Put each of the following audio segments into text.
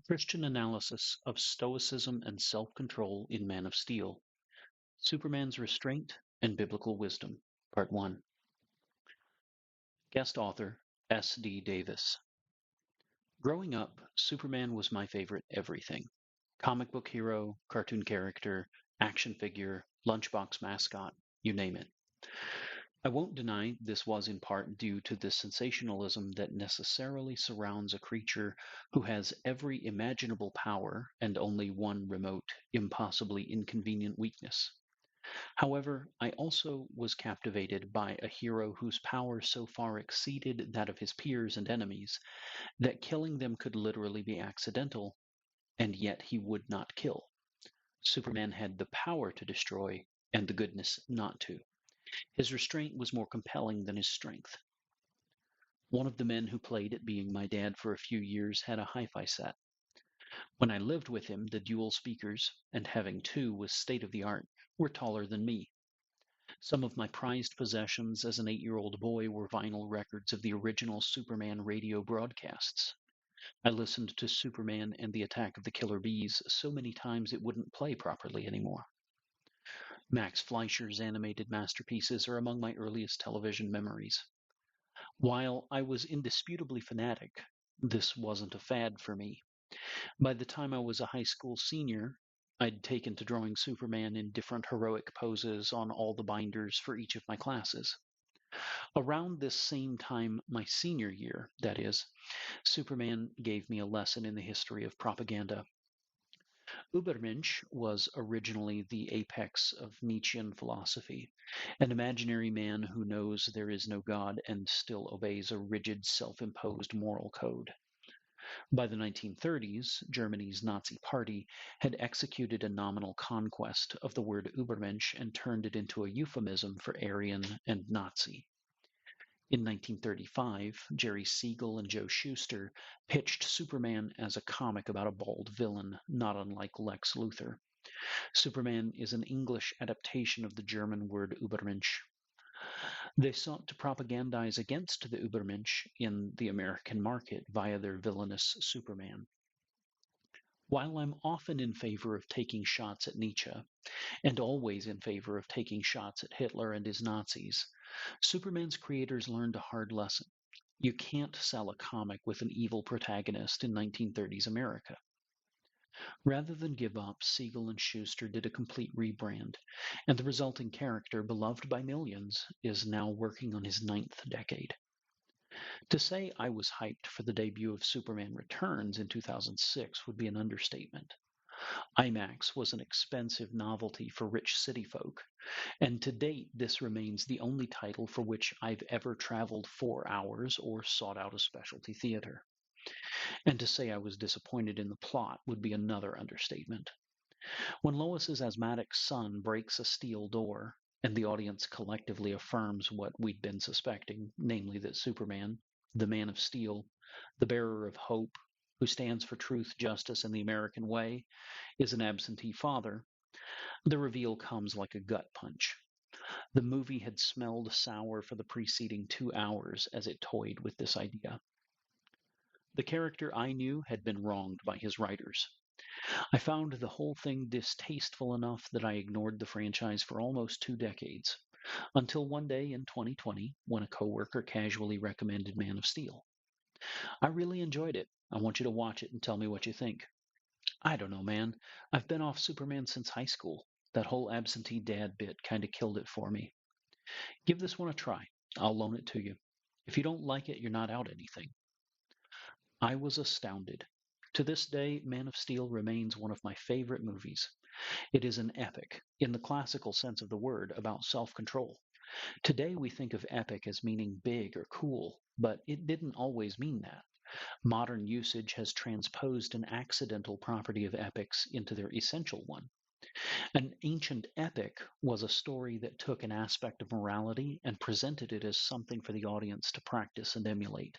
Christian analysis of Stoicism and self-control in Man of Steel, Superman's Restraint and Biblical Wisdom, Part 1. Guest author, S. D. Davis. Growing up, Superman was my favorite everything. Comic book hero, cartoon character, action figure, lunchbox mascot, you name it. I won't deny this was in part due to the sensationalism that necessarily surrounds a creature who has every imaginable power and only one remote, impossibly inconvenient weakness. However, I also was captivated by a hero whose power so far exceeded that of his peers and enemies that killing them could literally be accidental, and yet he would not kill. Superman had the power to destroy and the goodness not to. His restraint was more compelling than his strength. One of the men who played at being my dad for a few years had a hi-fi set. When I lived with him, the dual speakers, and having two was state of the art, were taller than me. Some of my prized possessions as an 8-year-old boy were vinyl records of the original Superman radio broadcasts. I listened to Superman and the Attack of the Killer Bees so many times it wouldn't play properly anymore. Max Fleischer's animated masterpieces are among my earliest television memories. While I was indisputably fanatic, this wasn't a fad for me. By the time I was a high school senior, I'd taken to drawing Superman in different heroic poses on all the binders for each of my classes. Around this same time, my senior year, that is, Superman gave me a lesson in the history of propaganda. Übermensch was originally the apex of Nietzschean philosophy, an imaginary man who knows there is no God and still obeys a rigid self-imposed moral code. By the 1930s, Germany's Nazi Party had executed a nominal conquest of the word Übermensch and turned it into a euphemism for Aryan and Nazi. In 1935, Jerry Siegel and Joe Shuster pitched Superman as a comic about a bald villain, not unlike Lex Luthor. Superman is an English adaptation of the German word Übermensch. They sought to propagandize against the Übermensch in the American market via their villainous Superman. While I'm often in favor of taking shots at Nietzsche, and always in favor of taking shots at Hitler and his Nazis, Superman's creators learned a hard lesson. You can't sell a comic with an evil protagonist in 1930s America. Rather than give up, Siegel and Schuster did a complete rebrand, and the resulting character, beloved by millions, is now working on his 9th decade. To say I was hyped for the debut of Superman Returns in 2006 would be an understatement. IMAX was an expensive novelty for rich city folk, and to date this remains the only title for which I've ever traveled 4 hours or sought out a specialty theater. And to say I was disappointed in the plot would be another understatement. When Lois's asthmatic son breaks a steel door, and the audience collectively affirms what we'd been suspecting, namely that Superman, the Man of Steel, the bearer of hope, who stands for truth, justice, and the American way, is an absentee father, the reveal comes like a gut punch. The movie had smelled sour for the preceding 2 hours as it toyed with this idea. The character I knew had been wronged by his writers. I found the whole thing distasteful enough that I ignored the franchise for almost 2 decades, until one day in 2020 when a coworker casually recommended Man of Steel. I really enjoyed it. I want you to watch it and tell me what you think. I don't know, man. I've been off Superman since high school. That whole absentee dad bit kind of killed it for me. Give this one a try. I'll loan it to you. If you don't like it, you're not out anything. I was astounded. To this day, Man of Steel remains one of my favorite movies. It is an epic, in the classical sense of the word, about self-control. Today we think of epic as meaning big or cool, but it didn't always mean that. Modern usage has transposed an accidental property of epics into their essential one. An ancient epic was a story that took an aspect of morality and presented it as something for the audience to practice and emulate.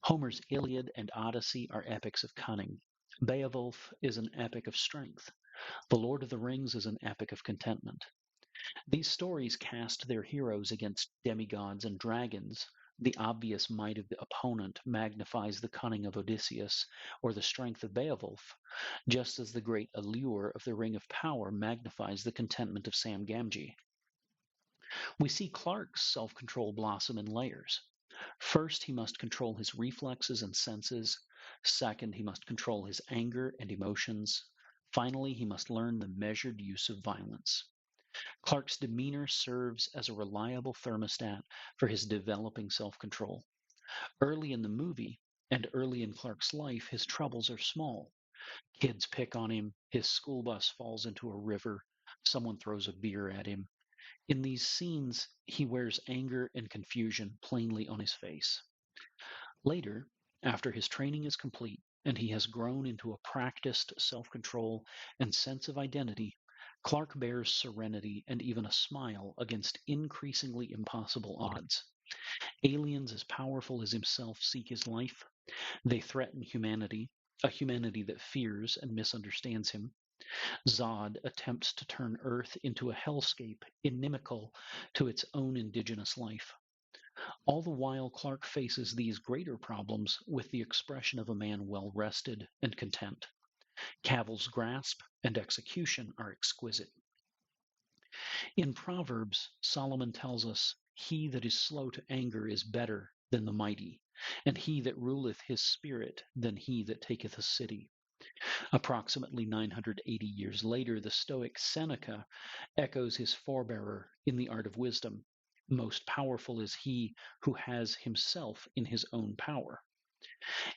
Homer's Iliad and Odyssey are epics of cunning. Beowulf is an epic of strength. The Lord of the Rings is an epic of contentment. These stories cast their heroes against demigods and dragons, The obvious might of the opponent magnifies the cunning of Odysseus or the strength of Beowulf, just as the great allure of the Ring of Power magnifies the contentment of Sam Gamgee. We see Clark's self-control blossom in layers. First, he must control his reflexes and senses. Second, he must control his anger and emotions. Finally, he must learn the measured use of violence. Clark's demeanor serves as a reliable thermostat for his developing self-control. Early in the movie, and early in Clark's life, his troubles are small. Kids pick on him, his school bus falls into a river, someone throws a beer at him. In these scenes, he wears anger and confusion plainly on his face. Later, after his training is complete and he has grown into a practiced self-control and sense of identity, Clark bears serenity and even a smile against increasingly impossible odds. Aliens as powerful as himself seek his life. They threaten humanity, a humanity that fears and misunderstands him. Zod attempts to turn Earth into a hellscape inimical to its own indigenous life. All the while, Clark faces these greater problems with the expression of a man well rested and content. Cavill's grasp and execution are exquisite. In Proverbs, Solomon tells us, "He that is slow to anger is better than the mighty, and he that ruleth his spirit than he that taketh a city." Approximately 980 years later, the Stoic Seneca echoes his forebearer in The Art of Wisdom. Most powerful is he who has himself in his own power.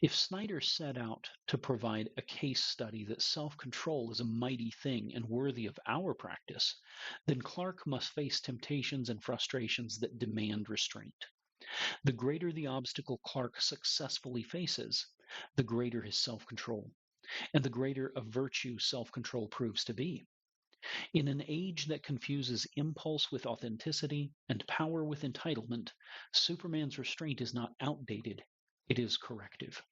If Snyder set out to provide a case study that self-control is a mighty thing and worthy of our practice, then Clark must face temptations and frustrations that demand restraint. The greater the obstacle Clark successfully faces, the greater his self-control, and the greater a virtue self-control proves to be. In an age that confuses impulse with authenticity and power with entitlement, Superman's restraint is not outdated, it is corrective.